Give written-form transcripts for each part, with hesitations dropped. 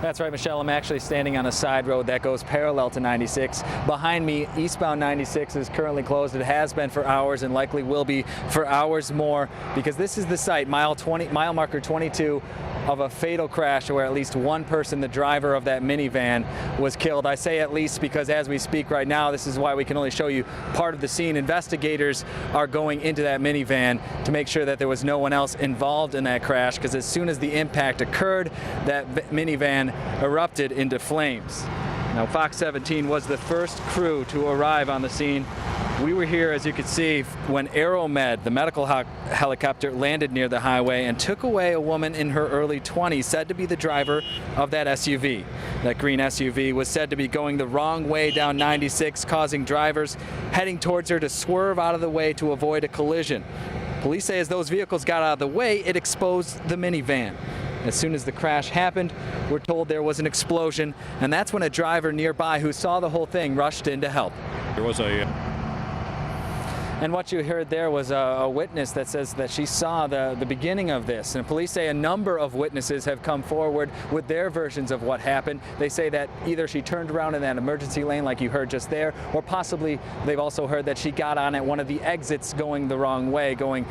That's right, Michelle. I'm actually standing on a side road that goes parallel to 96. Behind me, eastbound 96 is currently closed. It has been for hours and likely will be for hours more, because this is the site, mile marker 22, of a fatal crash where at least one person, the driver of that minivan, was killed. I say at least because as we speak right now, this is why we can only show you part of the scene. Investigators are going into that minivan to make sure that there was no one else involved in that crash, because as soon as the impact occurred, that minivan erupted into flames. Now, Fox 17 was the first crew to arrive on the scene. We were here, as you can see, when Aeromed, the medical helicopter, landed near the highway and took away a woman in her early 20s, said to be the driver of that SUV. That green SUV was said to be going the wrong way down 96, causing drivers heading towards her to swerve out of the way to avoid a collision. Police say as those vehicles got out of the way, it exposed the minivan. As soon as the crash happened, we're told there was an explosion, and that's when a driver nearby who saw the whole thing rushed in to help. There was And what you heard there was a witness that says that she saw the beginning of this. And police say a number of witnesses have come forward with their versions of what happened. They say that either she turned around in that emergency lane like you heard just there, or possibly they've also heard that she got on at one of the exits going the wrong way, going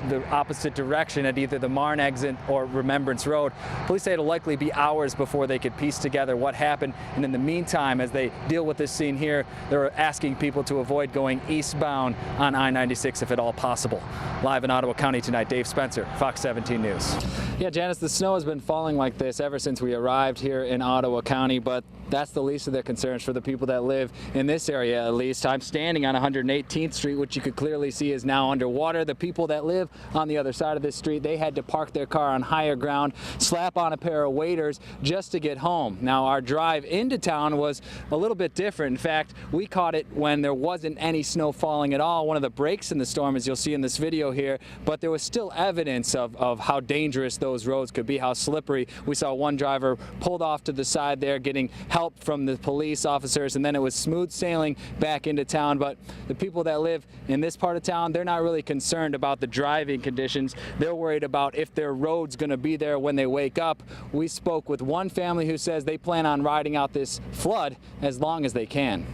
the opposite direction at either the Marne exit or Remembrance Road. Police say it'll likely be hours before they could piece together what happened. And in the meantime, as they deal with this scene here, they're asking people to avoid going eastbound on I-96 if at all possible. Live in Ottawa County tonight, Dave Spencer, Fox 17 News. Yeah, Janice, the snow has been falling like this ever since we arrived here in Ottawa County, but that's the least of their concerns for the people that live in this area, at least. I'm standing on 118th Street, which you could clearly see is now underwater. The people that live on the other side of this street, they had to park their car on higher ground, slap on a pair of waders just to get home. Now, our drive into town was a little bit different. In fact, we caught it when there wasn't any snow falling at all. One of the breaks in the storm, as you'll see in this video here, but there was still evidence of how dangerous those roads could be, how slippery. We saw one driver pulled off to the side there getting help from the police officers, and then it was smooth sailing back into town. But the people that live in this part of town, they're not really concerned about the driving conditions. They're worried about if their road's going to be there when they wake up. We spoke with one family who says they plan on riding out this flood as long as they can.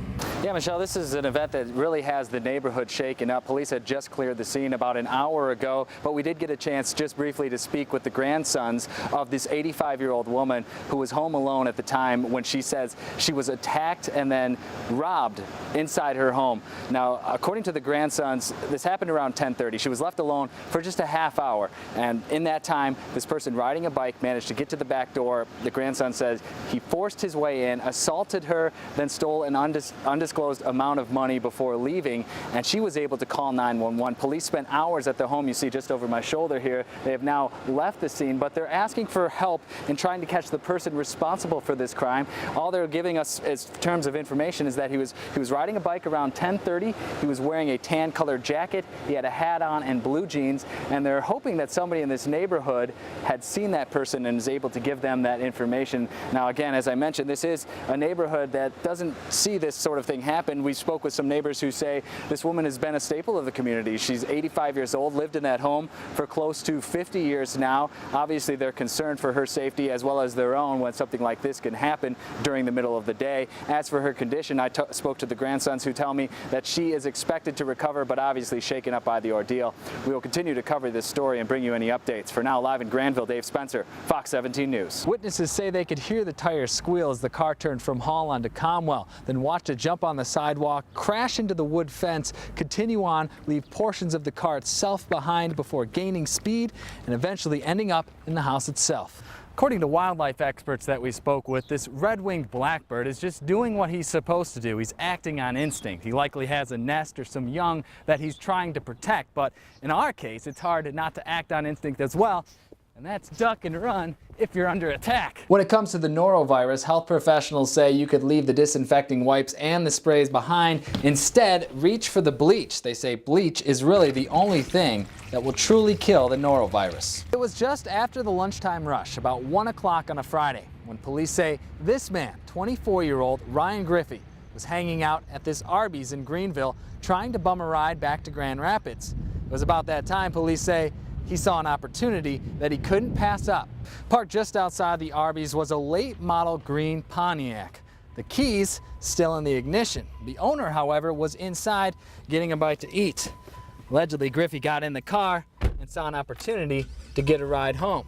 Yeah, Michelle, this is an event that really has the neighborhood shaken up. Police had just cleared the scene about an hour ago, but we did get a chance just briefly to speak with the grandsons of this 85-year-old woman who was home alone at the time when she says she was attacked and then robbed inside her home. Now, according to the grandsons, this happened around 10:30. She was left alone for just a half hour, and in that time, this person riding a bike managed to get to the back door. The grandson says he forced his way in, assaulted her, then stole an undisclosed amount of money before leaving, and she was able to call 911. Police spent hours at the home you see just over my shoulder here. They have now left the scene, but they're asking for help in trying to catch the person responsible for this crime. All they're giving us as terms of information is that he was riding a bike around 10:30. He was wearing a tan colored jacket. He had a hat on and blue jeans, and they're hoping that somebody in this neighborhood had seen that person and is able to give them that information. Now, again, as I mentioned, this is a neighborhood that doesn't see this sort of thing happen. We spoke with some neighbors who say this woman has been a staple of the community. She's 85 years old, lived in that home for close to 50 years now. Obviously, they're concerned for her safety as well as their own when something like this can happen during the middle of the day. As for her condition, I spoke to the grandsons who tell me that she is expected to recover, but obviously shaken up by the ordeal. We will continue to cover this story and bring you any updates. For now, live in Granville, Dave Spencer, Fox 17 News. Witnesses say they could hear the tires squeal as the car turned from Hall onto Comwell, then watched it jump on the sidewalk, crash into the wood fence, continue on, leave portions of the car itself behind before gaining speed and eventually ending up in the house itself. According to wildlife experts that we spoke with, this red-winged blackbird is just doing what he's supposed to do. He's acting on instinct. He likely has a nest or some young that he's trying to protect, but in our case, it's hard not to act on instinct as well, and that's duck and run if you're under attack. When it comes to the norovirus, health professionals say you could leave the disinfecting wipes and the sprays behind. Instead, reach for the bleach. They say bleach is really the only thing that will truly kill the norovirus. It was just after the lunchtime rush, about 1 o'clock on a Friday, when police say this man, 24-year-old Ryan Griffey, was hanging out at this Arby's in Greenville trying to bum a ride back to Grand Rapids. It was about that time, police say, he saw an opportunity that he couldn't pass up. Parked just outside the Arby's was a late model green Pontiac. The keys still in the ignition. The owner, however, was inside getting a bite to eat. Allegedly, Griffey got in the car and saw an opportunity to get a ride home.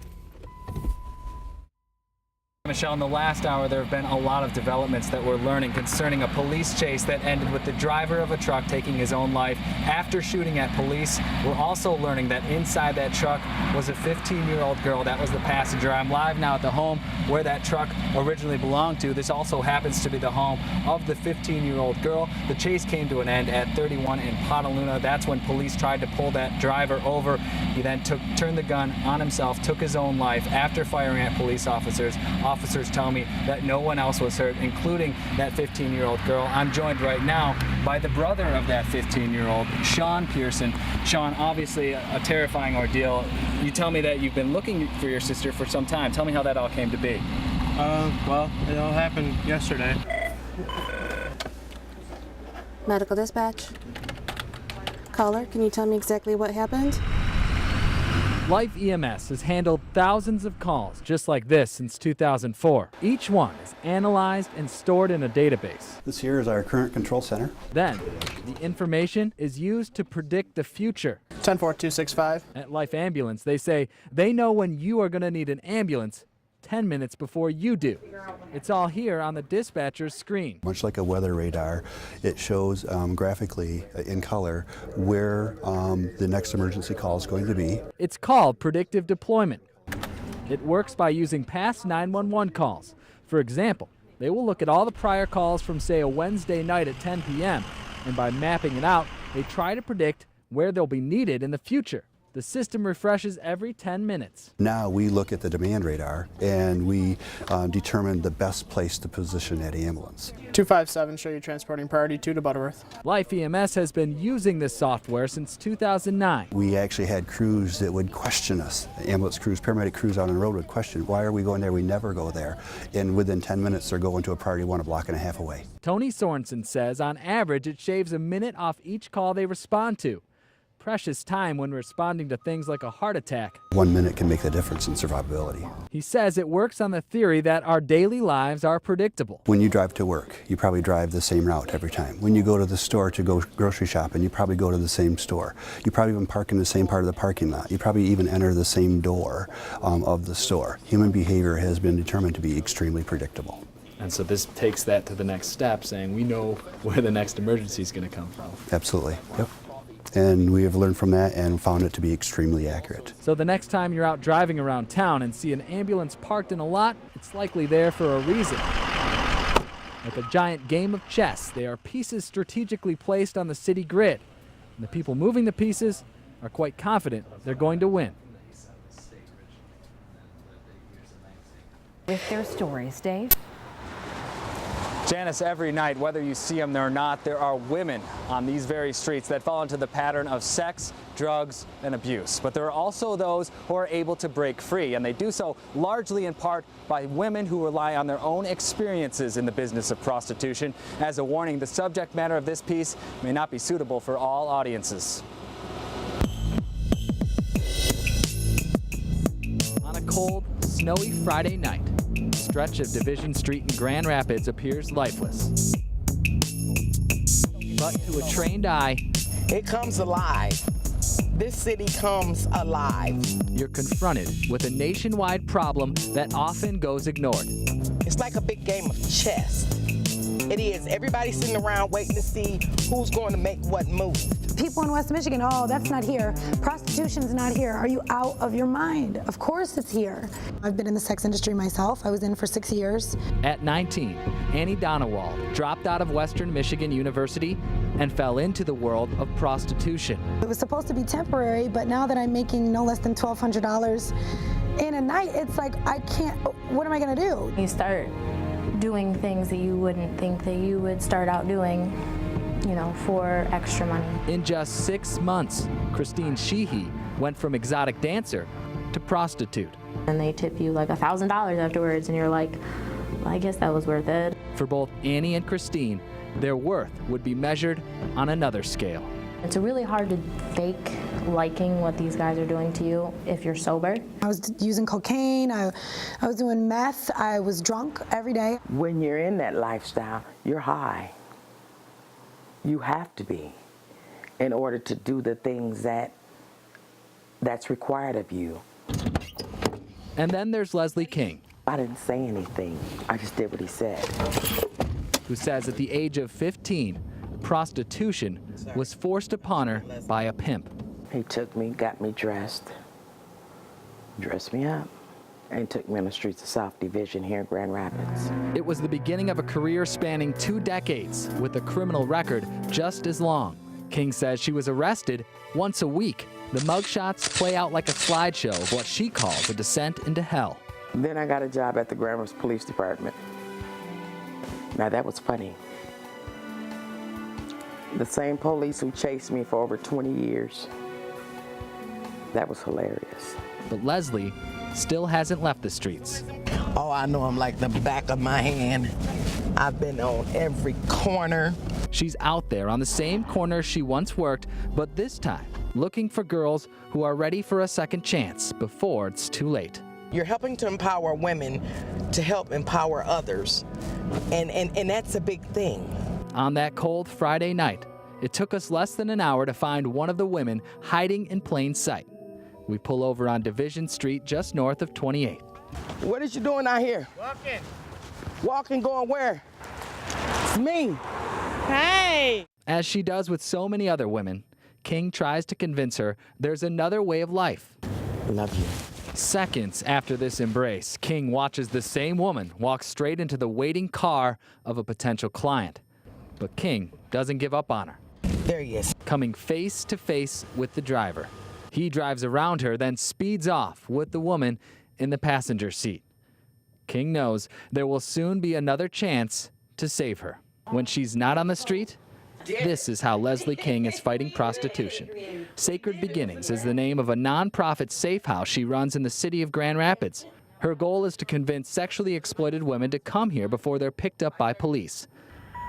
Michelle, in the last hour, there have been a lot of developments that we're learning concerning a police chase that ended with the driver of a truck taking his own life after shooting at police. We're also learning that inside that truck was a 15-year-old girl. That was the passenger. I'm live now at the home where that truck originally belonged to. This also happens to be the home of the 15-year-old girl. The chase came to an end at 31 in Petaluma. That's when police tried to pull that driver over. He then turned the gun on himself, took his own life after firing at police officers. Officers tell me that no one else was hurt, including that 15-year-old girl. I'm joined right now by the brother of that 15-year-old, Sean Pearson. Sean, obviously a terrifying ordeal. You tell me that you've been looking for your sister for some time. Tell me how that all came to be. Well, it all happened yesterday. Medical dispatch. Caller, can you tell me exactly what happened? Life EMS has handled thousands of calls just like this since 2004. Each one is analyzed and stored in a database. This here is our current control center. Then, the information is used to predict the future. 10-4-2-6-5. At Life Ambulance, they say they know when you are going to need an ambulance 10 minutes before you do. It's all here on the dispatcher's screen. Much like a weather radar, it shows graphically in color where the next emergency call is going to be. It's called predictive deployment. It works by using past 911 calls. For example, they will look at all the prior calls from, say, a Wednesday night at 10 p.m. and by mapping it out, they try to predict where they'll be needed in the future. The system refreshes every 10 minutes. Now we look at the demand radar and we determine the best place to position that ambulance. 257, show you transporting priority 2 to Butterworth. Life EMS has been using this software since 2009. We actually had crews that would question us. Ambulance crews, paramedic crews out on the road would question, why are we going there? We never go there. And within 10 minutes, they're going to a priority 1 a block and a half away. Tony Sorensen says on average it shaves a minute off each call they respond to. Precious time when responding to things like a heart attack. 1 minute can make the difference in survivability. He says it works on the theory that our daily lives are predictable. When you drive to work, you probably drive the same route every time. When you go to the store to go grocery shopping, you probably go to the same store. You probably even park in the same part of the parking lot. You probably even enter the same door of the store. Human behavior has been determined to be extremely predictable. And so this takes that to the next step, saying we know where the next emergency is going to come from. Absolutely. Yep. And we have learned from that and found it to be extremely accurate. So the next time you're out driving around town and see an ambulance parked in a lot, it's likely there for a reason. Like a giant game of chess, they are pieces strategically placed on the city grid. And the people moving the pieces are quite confident they're going to win. With their stories, Dave. Janice, every night, whether you see them or not, there are women on these very streets that fall into the pattern of sex, drugs, and abuse. But there are also those who are able to break free, and they do so largely in part by women who rely on their own experiences in the business of prostitution. As a warning, the subject matter of this piece may not be suitable for all audiences. On a cold, snowy Friday night, a stretch of Division Street in Grand Rapids appears lifeless. But to a trained eye, it comes alive. This city comes alive. You're confronted with a nationwide problem that often goes ignored. It's like a big game of chess. It is. Everybody's sitting around waiting to see who's going to make what move. People in West Michigan, oh, that's not here. Prostitution's not here. Are you out of your mind? Of course it's here. I've been in the sex industry myself. I was in for 6 years. At 19, Annie Donewald dropped out of Western Michigan University and fell into the world of prostitution. It was supposed to be temporary, but now that I'm making no less than $1,200 in a night, it's like, I can't, what am I gonna do? You start doing things that you wouldn't think that you would start out doing, you know, for extra money. In just 6 months, Christine Sheehy went from exotic dancer to prostitute. And they tip you like $1,000 afterwards, and you're like, well, I guess that was worth it. For both Annie and Christine, their worth would be measured on another scale. It's really hard to fake liking what these guys are doing to you if you're sober. I was using cocaine, I was doing meth, I was drunk every day. When you're in that lifestyle, you're high. You have to be in order to do the things that's required of you. And then there's Leslie King, I didn't say anything. I just did what he said. who says at the age of 15, prostitution was forced upon her by a pimp. He took me, got me dressed me up, and took me on the streets of South Division here in Grand Rapids. It was the beginning of a career spanning 2 decades with a criminal record just as long. King says she was arrested once a week. The mugshots play out like a slideshow of what she calls a descent into hell. Then I got a job at the Grand Rapids Police Department. Now that was funny. The same police who chased me for over 20 years. That was hilarious. But Leslie still hasn't left the streets. Oh, I know him like the back of my hand. I've been on every corner. She's out there on the same corner she once worked, but this time looking for girls who are ready for a second chance before it's too late. You're helping to empower women to help empower others. And that's a big thing. On that cold Friday night, it took us less than an hour to find one of the women hiding in plain sight. We pull over on Division Street just north of 28th. What is you doing out here? Walking. Walking, going where? It's me. Hey! As she does with so many other women, King tries to convince her there's another way of life. Love you. Seconds after this embrace, King watches the same woman walk straight into the waiting car of a potential client. But King doesn't give up on her. There he is. Coming face to face with the driver. He drives around her, then speeds off with the woman in the passenger seat. King knows there will soon be another chance to save her. When she's not on the street, this is how Leslie King is fighting prostitution. Sacred Beginnings is the name of a nonprofit safe house she runs in the city of Grand Rapids. Her goal is to convince sexually exploited women to come here before they're picked up by police.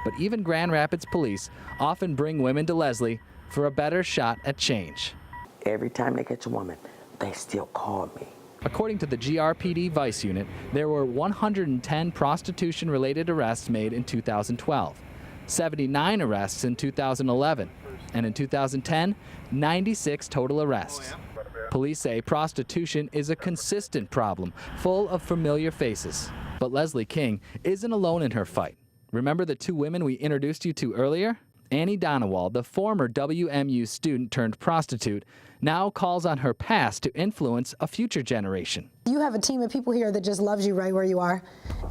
But even Grand Rapids police often bring women to Leslie for a better shot at change. Every time they catch a woman, they still call me. According to the GRPD Vice Unit, there were 110 prostitution-related arrests made in 2012, 79 arrests in 2011, and in 2010, 96 total arrests. Police say prostitution is a consistent problem, full of familiar faces. But Leslie King isn't alone in her fight. Remember the 2 women we introduced you to earlier? Annie Donewald, the former WMU student turned prostitute, now calls on her past to influence a future generation. You have a team of people here that just loves you right where you are,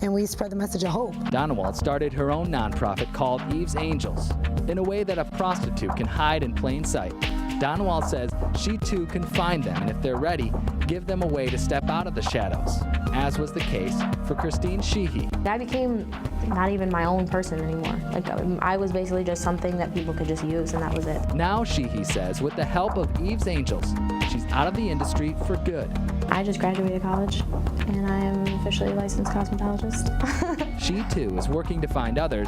and we spread the message of hope. Donewald started her own nonprofit called Eve's Angels, in a way that a prostitute can hide in plain sight. Donewald says she too can find them, and if they're ready, give them a way to step out of the shadows, as was the case for Christine Sheehy. I became not even my own person anymore. Like I was basically just something that people could just use, and that was it. Now Sheehy says with the help of Eve's Angels, she's out of the industry for good. I just graduated college, and I am officially a licensed cosmetologist. She too is working to find others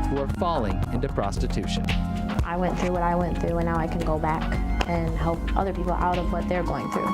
who are falling into prostitution. I went through what I went through, and now I can go back and help other people out of what they're going through.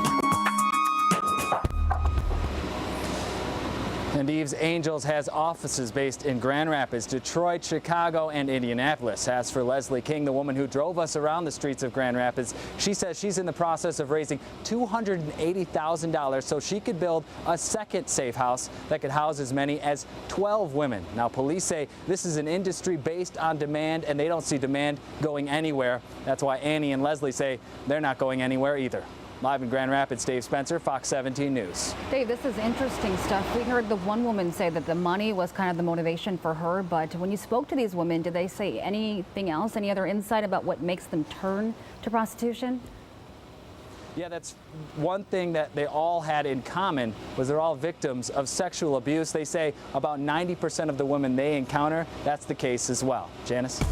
And Eve's Angels has offices based in Grand Rapids, Detroit, Chicago, and Indianapolis. As for Leslie King, the woman who drove us around the streets of Grand Rapids, she says she's in the process of raising $280,000 so she could build a second safe house that could house as many as 12 women. Now, police say this is an industry based on demand, and they don't see demand going anywhere. That's why Annie and Leslie say they're not going anywhere either. Live in Grand Rapids, Dave Spencer, Fox 17 News. Dave, this is interesting stuff. We heard the one woman say that the money was kind of the motivation for her, but when you spoke to these women, did they say anything else, any other insight about what makes them turn to prostitution? Yeah, that's one thing that they all had in common was they're all victims of sexual abuse. They say about 90% of the women they encounter, that's the case as well. Janice?